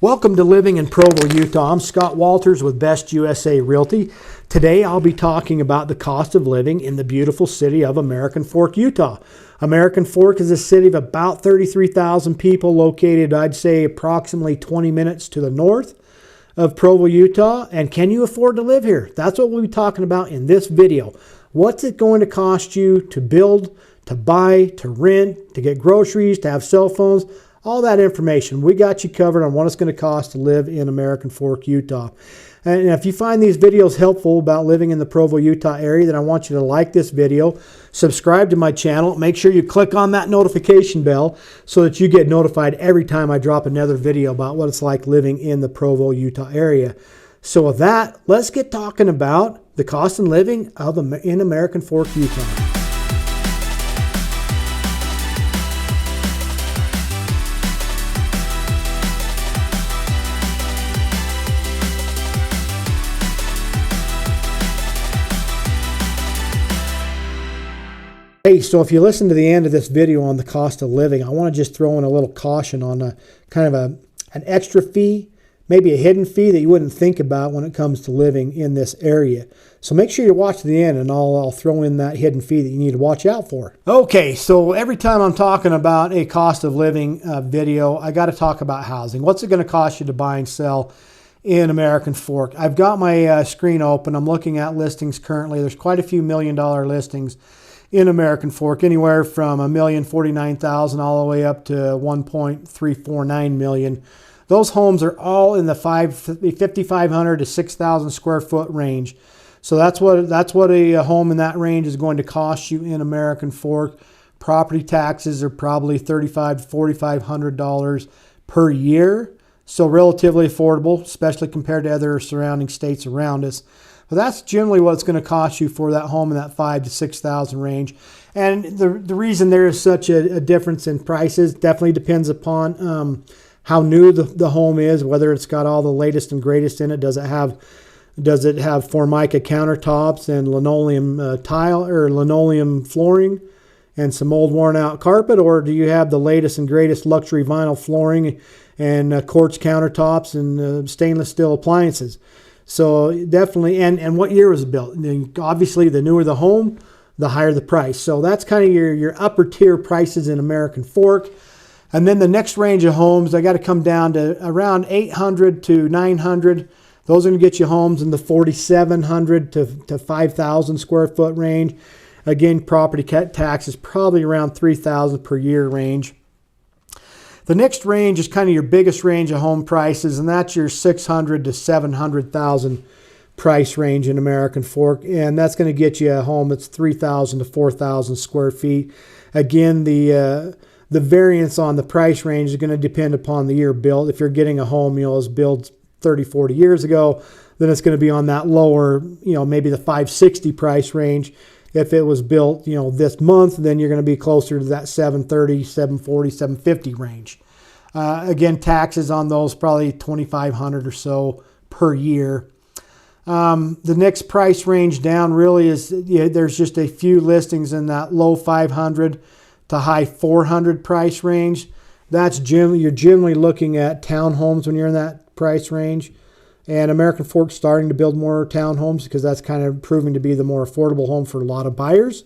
Welcome to Living in Provo, Utah. I'm Scott Walters with Best USA Realty. Today I'll be talking about the cost of living in the beautiful city of American Fork, Utah. American Fork is a city of about 33,000 people located, I'd say, approximately 20 minutes to the north of Provo, Utah. And can you afford to live here? That's what we'll be talking about in this video. What's it going to cost you to build, to buy, to rent, to get groceries, to have cell phones? All that information, we got you covered on what it's going to cost to live in American Fork, Utah. And if you find these videos helpful about living in the Provo, Utah area, then I want you to like this video, subscribe to my channel, make sure you click on that notification bell so that you get notified every time I drop another video about what it's like living in the Provo, Utah area. So with that, let's get talking about the cost of living in American Fork, Utah. Hey, so if you listen to the end of this video on the cost of living, I want to just throw in a little caution on an extra fee, maybe a hidden fee that you wouldn't think about when it comes to living in this area. So make sure you watch to the end, and I'll throw in that hidden fee that you need to watch out for. Okay, so every time I'm talking about a cost of living video, I got to talk about housing. What's it going to cost you to buy and sell in American Fork? I've got my screen open. I'm looking at listings currently. There's quite a few $1 million listings in American Fork, anywhere from $1,049,000 all the way up to $1.349 million. Those homes are all in the 5,500 to 6,000 square foot range. So that's what a home in that range is going to cost you in American Fork. Property taxes are probably $3,500 to $4,500 per year. So relatively affordable, especially compared to other surrounding states around us. But that's generally what it's going to cost you for that home in that 5,000 to 6,000 range. And the reason there is such a difference in prices definitely depends upon how new the home is, whether it's got all the latest and greatest in it. Does it have Formica countertops and linoleum tile or linoleum flooring and some old worn out carpet, or do you have the latest and greatest luxury vinyl flooring and quartz countertops and stainless steel appliances? So definitely, and what year was it built? And obviously, the newer the home, the higher the price. So that's kind of your upper tier prices in American Fork. And then the next range of homes, I got to come down to around 800 to 900. Those are going to get you homes in the 4,700 to 5,000 square foot range. Again, property tax is probably around 3,000 per year range. The next range is kind of your biggest range of home prices, and that's your 600 to 700,000 price range in American Fork, and that's going to get you a home that's 3,000 to 4,000 square feet. Again, the variance on the price range is going to depend upon the year built. If you're getting a home, it was built 30, 40 years ago, then it's going to be on that lower, maybe the 560 price range. If it was built, this month, then you're going to be closer to that 730, 740, 750 range. Again, taxes on those probably $2,500 or so per year. The next price range down really is, there's just a few listings in that low 500 to high 400 price range. You're generally looking at townhomes when you're in that price range. And American Fork's starting to build more townhomes because that's kind of proving to be the more affordable home for a lot of buyers.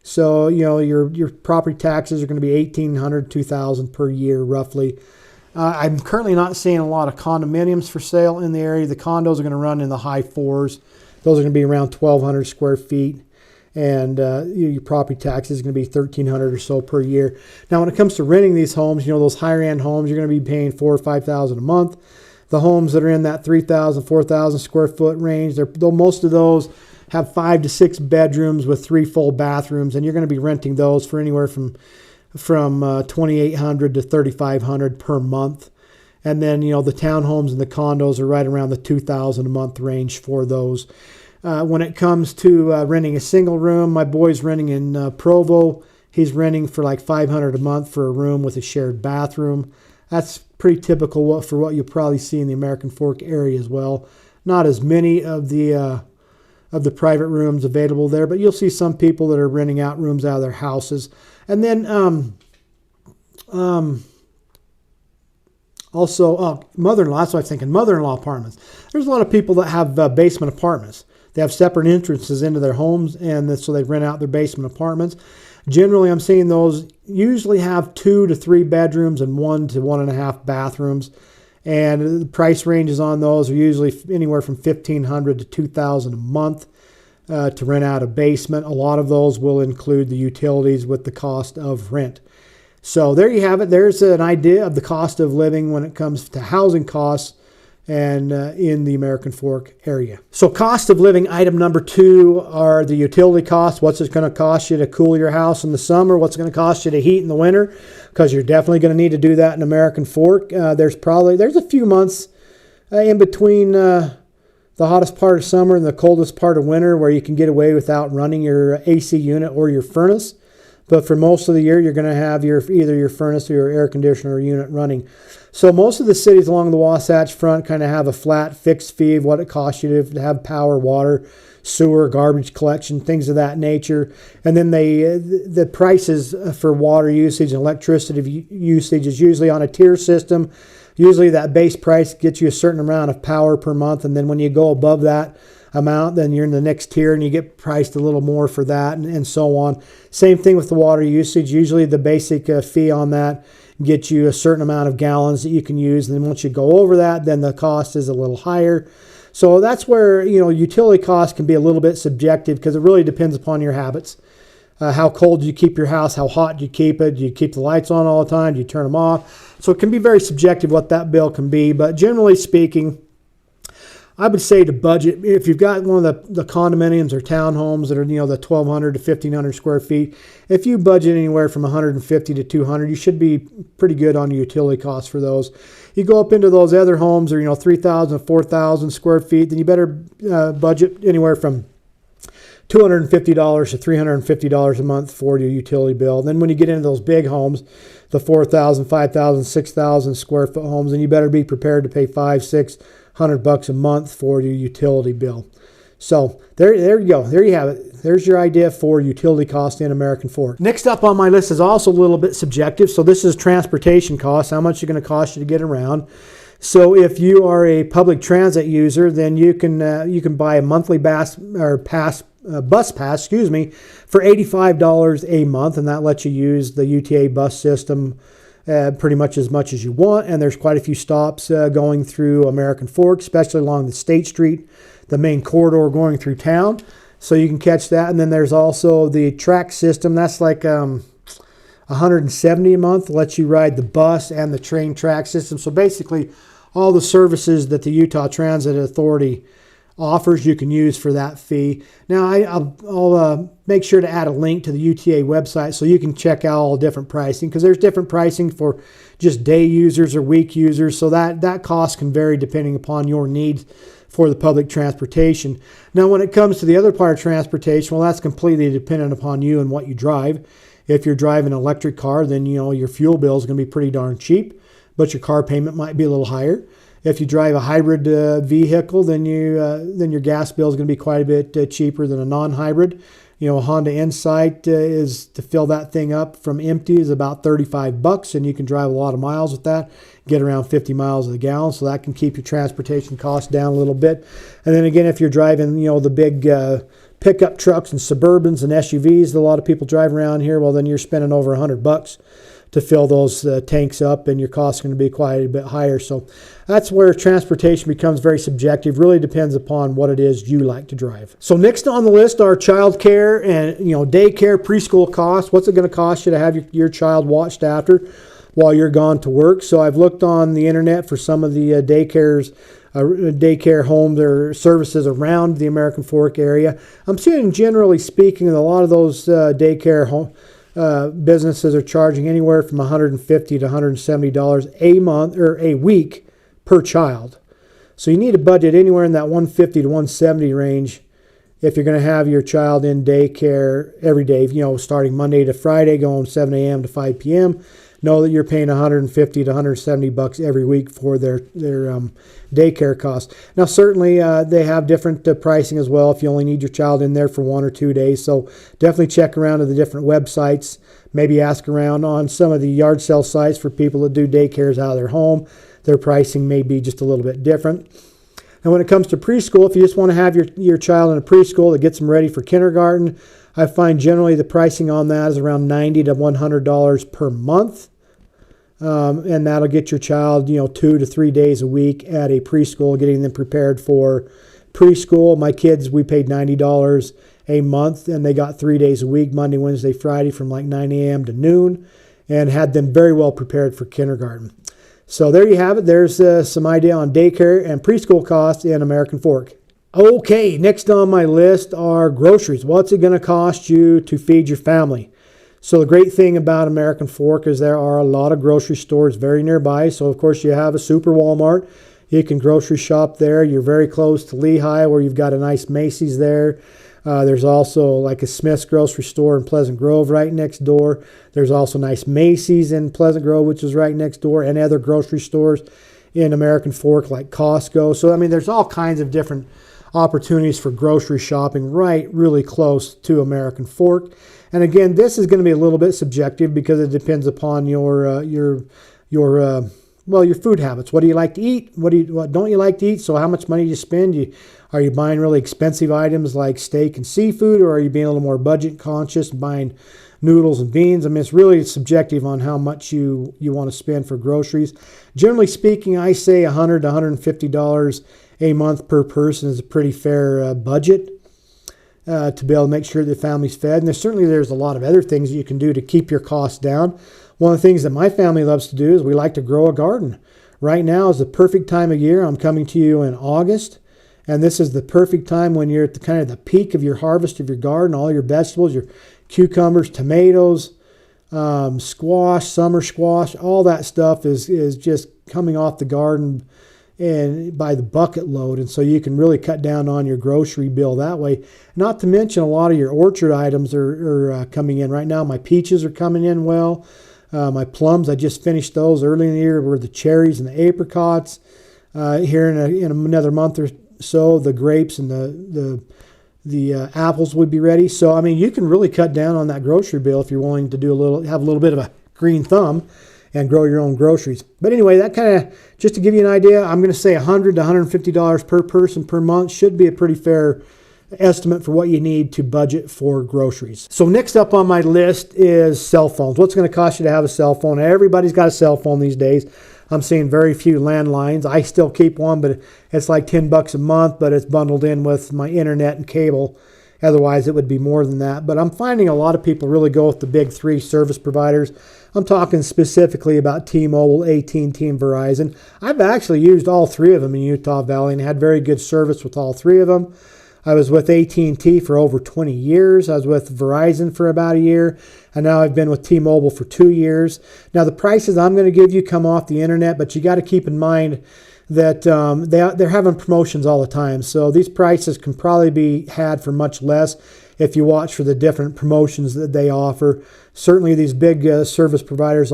So, your property taxes are going to be $1,800, $2,000 per year, roughly. I'm currently not seeing a lot of condominiums for sale in the area. The condos are going to run in the high fours. Those are going to be around 1,200 square feet. And your property taxes is going to be $1,300 or so per year. Now, when it comes to renting these homes, those higher end homes, you're going to be paying $4,000 or $5,000 a month. The homes that are in that 3,000, 4,000 square foot range, most of those have 5 to 6 bedrooms with 3 full bathrooms, and you're going to be renting those for anywhere from $2,800 to $3,500 per month. And then, the townhomes and the condos are right around the $2,000 a month range for those. When it comes to renting a single room, my boy's renting in Provo. He's renting for like $500 a month for a room with a shared bathroom. That's pretty typical for what you'll probably see in the American Fork area as well. Not as many of the private rooms available there, but you'll see some people that are renting out rooms out of their houses. And then Also, mother-in-law, that's what I was thinking, mother-in-law apartments. There's a lot of people that have basement apartments. They have separate entrances into their homes, and so they rent out their basement apartments. Generally, I'm seeing those usually have 2 to 3 bedrooms and 1 to 1.5 bathrooms. And the price ranges on those are usually anywhere from $1,500 to $2,000 a month to rent out a basement. A lot of those will include the utilities with the cost of rent. So there you have it. There's an idea of the cost of living when it comes to housing costs and in the American Fork area. So cost of living item number 2 are the utility costs. What's it going to cost you to cool your house in the summer? What's it going to cost you to heat in the winter? Because you're definitely going to need to do that in American Fork. There's a few months in between the hottest part of summer and the coldest part of winter where you can get away without running your AC unit or your furnace. But for most of the year, you're going to have either your furnace or your air conditioner unit running. So most of the cities along the Wasatch Front kind of have a flat, fixed fee of what it costs you to have power, water, sewer, garbage collection, things of that nature. And then the prices for water usage and electricity usage is usually on a tier system. Usually that base price gets you a certain amount of power per month. And then when you go above that amount, then you're in the next tier and you get priced a little more for that and so on. Same thing with the water usage. Usually the basic fee on that gets you a certain amount of gallons that you can use. And then once you go over that, then the cost is a little higher. So that's where, utility costs can be a little bit subjective because it really depends upon your habits. How cold do you keep your house? How hot do you keep it? Do you keep the lights on all the time? Do you turn them off? So it can be very subjective what that bill can be. But generally speaking, I would say to budget, if you've got one of the condominiums or townhomes that are, the 1,200 to 1,500 square feet, if you budget anywhere from 150 to 200, you should be pretty good on your utility costs for those. You go up into those other homes or, 3,000 to 4,000 square feet, then you better budget anywhere from $250 to $350 a month for your utility bill. Then when you get into those big homes, the 4,000, 5,000, 6,000 square foot homes, then you better be prepared to pay $500-600 a month for your utility bill. So there you go. There you have it. There's your idea for utility cost in American Fork. Next up on my list is also a little bit subjective. So this is transportation costs, how much it's going to cost you to get around. So if you are a public transit user, then you can buy a monthly bus pass for $85 a month, and that lets you use the UTA bus system pretty much as you want. And there's quite a few stops going through American Fork, especially along the State Street, the main corridor going through town. So you can catch that. And then there's also the track system. That's like $170 a month, lets you ride the bus and the train track system. So basically all the services that the Utah Transit Authority offers you can use for that fee. Now I'll make sure to add a link to the UTA website so you can check out all different pricing, because there's different pricing for just day users or week users. So that cost can vary depending upon your needs for the public transportation. Now when it comes to the other part of transportation, well, that's completely dependent upon you and what you drive. If you're driving an electric car, then your fuel bill is going to be pretty darn cheap, but your car payment might be a little higher. If you drive a hybrid vehicle, then your gas bill is going to be quite a bit cheaper than a non-hybrid. A Honda Insight is, to fill that thing up from empty, is about $35, and you can drive a lot of miles with that, get around 50 miles a gallon, so that can keep your transportation costs down a little bit. And then again, if you're driving, the big pickup trucks and Suburbans and SUVs that a lot of people drive around here, well, then you're spending over $100 to fill those tanks up, and your costs are going to be quite a bit higher. So that's where transportation becomes very subjective. Really depends upon what it is you like to drive. So next on the list are childcare and daycare, preschool costs. What's it going to cost you to have your child watched after while you're gone to work? So I've looked on the internet for some of the daycare homes or services around the American Fork area. I'm seeing, generally speaking, that a lot of those daycare businesses are charging anywhere from $150 to $170 a month or a week per child. So you need a budget anywhere in that $150 to $170 range if you're going to have your child in daycare every day, starting Monday to Friday, going 7 a.m. to 5 p.m. Know that you're paying $150 to $170 every week for their daycare costs. Now, certainly they have different pricing as well if you only need your child in there for 1 or 2 days. So definitely check around to the different websites. Maybe ask around on some of the yard sale sites for people that do daycares out of their home their pricing may be just a little bit different. And when it comes to preschool, if you just want to have your child in a preschool that gets them ready for kindergarten, I find generally the pricing on that is around $90 to $100 per month. And that'll get your child, 2 to 3 days a week at a preschool, getting them prepared for preschool. My kids, we paid $90 a month, and they got 3 days a week, Monday, Wednesday, Friday, from like 9 a.m. to noon, and had them very well prepared for kindergarten. So there you have it. There's some idea on daycare and preschool costs in American Fork. Okay, next on my list are groceries. What's it going to cost you to feed your family? So the great thing about American Fork is there are a lot of grocery stores very nearby. So of course you have a super Walmart. You can grocery shop there. You're very close to Lehigh, where you've got a nice Macy's there. There's also like a Smith's grocery store in Pleasant Grove right next door. There's also nice Macy's in Pleasant Grove, which is right next door, and other grocery stores in American Fork like Costco. So, there's all kinds of different opportunities for grocery shopping really close to American Fork. And again, this is going to be a little bit subjective because it depends upon your food habits. What do you like to eat? What don't you like to eat? So how much money do you spend? Are you buying really expensive items like steak and seafood, or are you being a little more budget conscious and buying noodles and beans? It's really subjective on how much you want to spend for groceries. Generally speaking, I say $100 to $150 a month per person is a pretty fair budget to be able to make sure the family's fed. And there's a lot of other things that you can do to keep your costs down. One of the things that my family loves to do is we like to grow a garden. Right now is the perfect time of year. I'm coming to you in August, and this is the perfect time when you're at the kind of the peak of your harvest of your garden, all your vegetables, your cucumbers, tomatoes, squash, summer squash, all that stuff is just coming off the garden and by the bucket load. And so you can really cut down on your grocery bill that way. Not to mention a lot of your orchard items are coming in right now. My peaches are coming in well. My plums, I just finished those early in the year, were the cherries and the apricots. Here in another month or so, the grapes and the apples would be ready. So, you can really cut down on that grocery bill if you're willing to have a little bit of a green thumb and grow your own groceries. But anyway, that kind of, just to give you an idea, I'm going to say $100 to $150 per person per month should be a pretty fair estimate for what you need to budget for groceries. So next up on my list is cell phones. What's going to cost you to have a cell phone? Everybody's got a cell phone these days. I'm seeing very few landlines. I still keep one, but it's like $10 a month, but it's bundled in with my internet and cable. Otherwise, it would be more than that. But I'm finding a lot of people really go with the big three service providers. I'm talking specifically about T-Mobile, AT&T, and Verizon. I've actually used all three of them in Utah Valley and had very good service with all three of them. I was with AT&T for over 20 years. I was with Verizon for about a year. And now I've been with T-Mobile for 2 years. Now, the prices I'm going to give you come off the internet, but you got to keep in mind that they're having promotions all the time. So these prices can probably be had for much less if you watch for the different promotions that they offer. Certainly these big service providers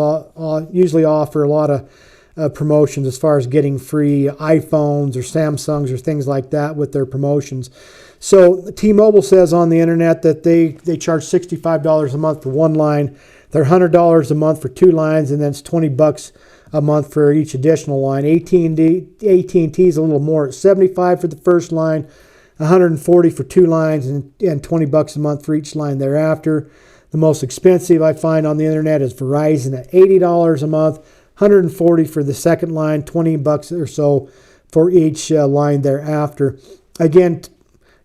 usually offer a lot of promotions as far as getting free iPhones or Samsungs or things like that with their promotions. So T-Mobile says on the internet that they charge $65 a month for one line. They're $100 a month for two lines, and then it's $20 a month for each additional line. AT&T is a little more at $75 for the first line, $140 for two lines, and $20 a month for each line thereafter. The most expensive I find on the internet is Verizon at $80 a month, $140 for the second line, $20 or so for each line thereafter. Again,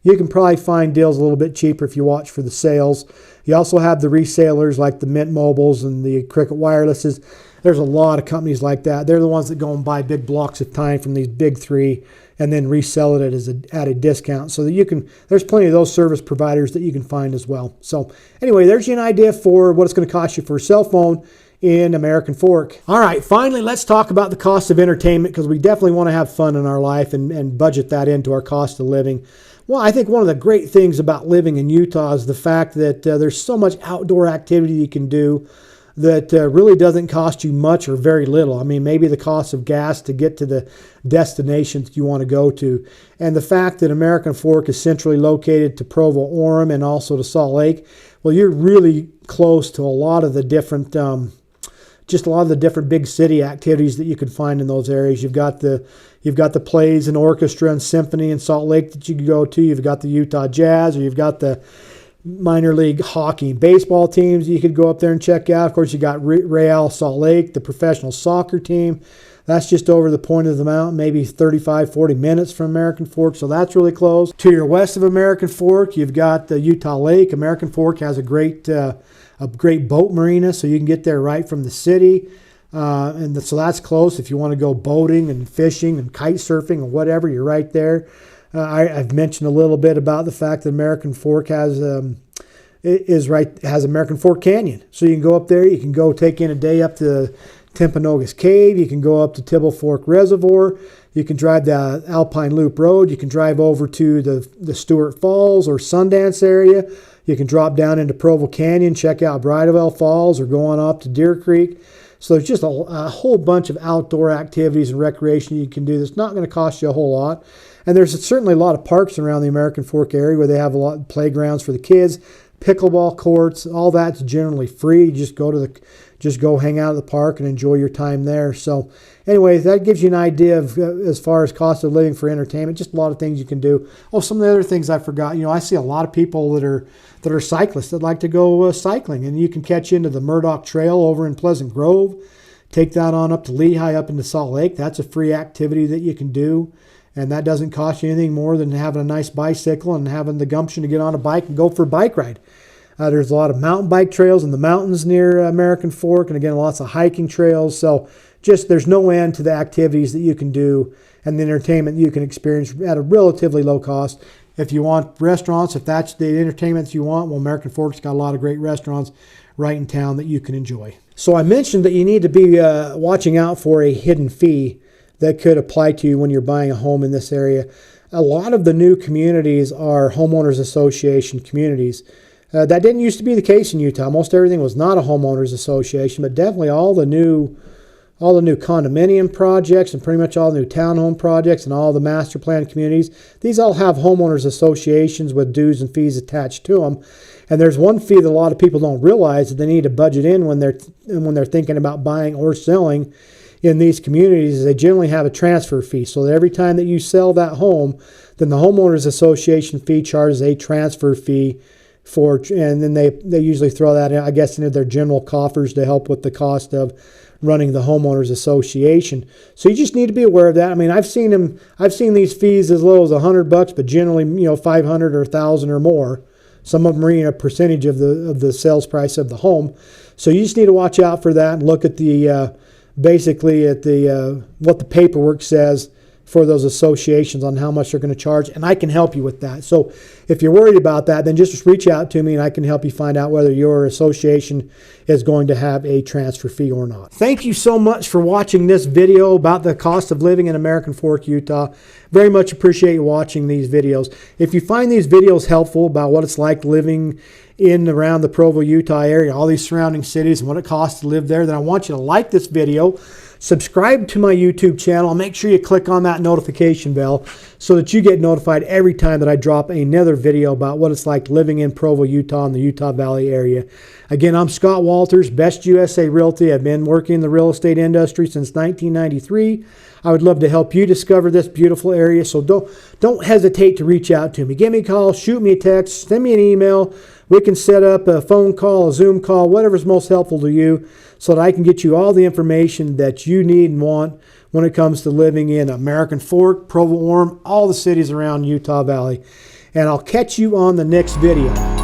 you can probably find deals a little bit cheaper if you watch for the sales. You also have the resellers like the Mint Mobiles and the Cricket Wirelesses. There's a lot of companies like that. They're the ones that go and buy big blocks of time from these big three and then resell it at a discount. So that there's plenty of those service providers that you can find as well. So anyway, there's an idea for what it's going to cost you for a cell phone in American Fork. All right, finally, let's talk about the cost of entertainment, because we definitely want to have fun in our life and budget that into our cost of living. Well, I think one of the great things about living in Utah is the fact that there's so much outdoor activity you can do that really doesn't cost you much or very little. Maybe the cost of gas to get to the destinations you want to go to. And the fact that American Fork is centrally located to Provo, Orem, and also to Salt Lake, well, you're really close to a lot of the different just a lot of the different big city activities that you could find in those areas. You've got the plays and orchestra and symphony in Salt Lake that you could go to. You've got the Utah Jazz, or you've got the minor league hockey and baseball teams you could go up there and check out. Of course, you got Real Salt Lake, the professional soccer team. That's just over the point of the mountain, maybe 35, 40 minutes from American Fork, so that's really close. To your west of American Fork, you've got the Utah Lake. American Fork has a great boat marina, so you can get there right from the city. So that's close. If you want to go boating and fishing and kite surfing or whatever, you're right there. I've mentioned a little bit about the fact that American Fork has American Fork Canyon. So you can go up there. You can go take in a day up to Timpanogos Cave. You can go up to Tibble Fork Reservoir. You can drive the Alpine Loop Road. You can drive over to the Stewart Falls or Sundance area. You can drop down into Provo Canyon, check out Bridalveil Falls, or go on up to Deer Creek. So there's just a whole bunch of outdoor activities and recreation you can do that's not going to cost you a whole lot. And there's certainly a lot of parks around the American Fork area where they have a lot of playgrounds for the kids, pickleball courts. All that's generally free. You just go hang out at the park and enjoy your time there. So anyway, that gives you an idea of as far as cost of living for entertainment. Just a lot of things you can do. Oh, some of the other things I forgot. I see a lot of people that are cyclists that like to go cycling, and you can catch into the Murdoch Trail over in Pleasant Grove. Take that on up to Lehigh, up into Salt Lake. That's a free activity that you can do. And that doesn't cost you anything more than having a nice bicycle and having the gumption to get on a bike and go for a bike ride. There's a lot of mountain bike trails in the mountains near American Fork, and again, lots of hiking trails. So there's no end to the activities that you can do and the entertainment you can experience at a relatively low cost. If you want restaurants, if that's the entertainment you want, well, American Fork's got a lot of great restaurants right in town that you can enjoy. So I mentioned that you need to be watching out for a hidden fee that could apply to you when you're buying a home in this area. A lot of the new communities are homeowners association communities. That didn't used to be the case in Utah. Most everything was not a homeowners association, but definitely all the new condominium projects and pretty much all the new townhome projects and all the master plan communities, these all have homeowners associations with dues and fees attached to them. And there's one fee that a lot of people don't realize that they need to budget in when they're thinking about buying or selling in these communities. They generally have a transfer fee, so that every time that you sell that home, then the homeowners association fee charges a transfer fee and then they usually throw that, I guess, into their general coffers to help with the cost of running the homeowners association. So you just need to be aware of that. I mean, I've seen these fees as low as $100, but generally, $500 or $1,000 or more. Some of them are a percentage of the sales price of the home. So you just need to watch out for that and look at what the paperwork says for those associations on how much they're going to charge, and I can help you with that. So if you're worried about that, then just reach out to me and I can help you find out whether your association is going to have a transfer fee or not. Thank you so much for watching this video about the cost of living in American Fork, Utah. Very much appreciate you watching these videos. If you find these videos helpful about what it's like living in and around the Provo, Utah area, all these surrounding cities and what it costs to live there, then I want you to like this video, subscribe to my YouTube channel, and make sure you click on that notification bell so that you get notified every time that I drop another video about what it's like living in Provo, Utah and the Utah Valley area. Again, I'm Scott Walters, Best USA Realty. I've been working in the real estate industry since 1993. I would love to help you discover this beautiful area, so don't hesitate to reach out to me. Give me a call, shoot me a text, send me an email. We can set up a phone call, a Zoom call, whatever's most helpful to you, so that I can get you all the information that you need and want when it comes to living in American Fork, Provo, Orem, all the cities around Utah Valley. And I'll catch you on the next video.